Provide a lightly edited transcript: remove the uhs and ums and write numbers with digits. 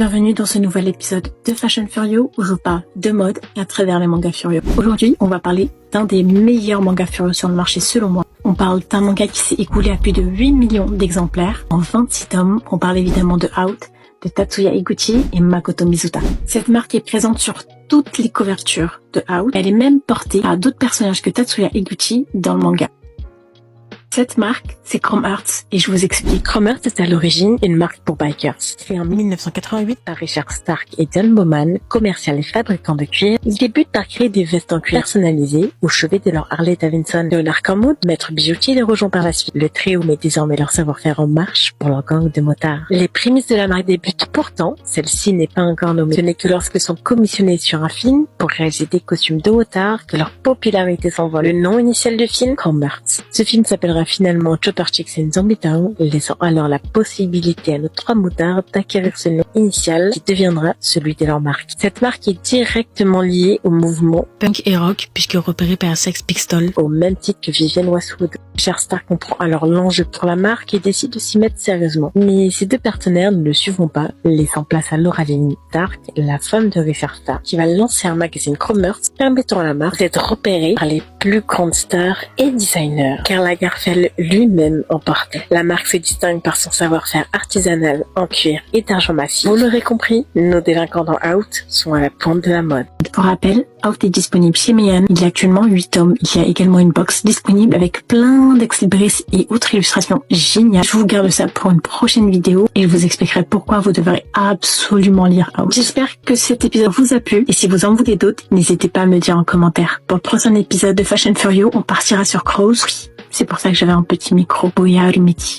Bienvenue dans ce nouvel épisode de Fashion Furio où je vous parle de mode à travers les mangas Furio. Aujourd'hui, on va parler d'un des meilleurs mangas Furio sur le marché selon moi. On parle d'un manga qui s'est écoulé à plus de 8 millions d'exemplaires en 26 tomes. On parle évidemment de Out, de Tatsuya Iguchi et Makoto Mizuta. Cette marque est présente sur toutes les couvertures de Out. Elle est même portée par d'autres personnages que Tatsuya Iguchi dans le manga. Cette marque, c'est Chrome Hearts, et je vous explique. Chrome Hearts est à l'origine une marque pour bikers. Créée en 1988 par Richard Stark et John Bowman, commercial et fabricant de cuir, ils débutent par créer des vestes en cuir personnalisées au chevet de leur Harley Davidson. Leonard Cornwood, maître bijoutier, les rejoint par la suite. Le trio met désormais leur savoir-faire en marche pour leur gang de motards. Les prémices de la marque débutent pourtant, celle-ci n'est pas encore nommée. Ce n'est que lorsque sont commissionnés sur un film pour réaliser des costumes de motards que leur popularité s'envole. Le nom initial du film, Chrome Hearts. Ce film s'appellera finalement Chopper Chicks in Zombie Town, laissant alors la possibilité à nos trois motards d'acquérir ce nom initial qui deviendra celui de leur marque. Cette marque est directement liée au mouvement punk et rock puisque repérée par Sex Pistols au même titre que Vivienne Westwood. Richard Stark comprend alors l'enjeu pour la marque et décide de s'y mettre sérieusement. Mais ces deux partenaires ne le suivront pas, laissant place à Lauraline Stark, la femme de Richard Stark, qui va lancer un magazine Chrome Hearts permettant à la marque d'être repérée par les plus grandes stars et designers. Karl Lagerfeld lui-même en portait. La marque se distingue par son savoir-faire artisanal en cuir et d'argent massif. Vous l'aurez compris, nos délinquants dans Out sont à la pointe de la mode. Pour rappel, Out est disponible chez Meian. Il y a actuellement 8 tomes. Il y a également une box disponible avec plein d'ex-libris et autres illustrations géniales. Je vous garde ça pour une prochaine vidéo et je vous expliquerai pourquoi vous devrez absolument lire Out. J'espère que cet épisode vous a plu et si vous en voulez d'autres, n'hésitez pas à me le dire en commentaire. Pour le prochain épisode de Fashion Furio, on partira sur Crows. Oui, c'est pour ça que j'avais un petit micro Boya Rumiti.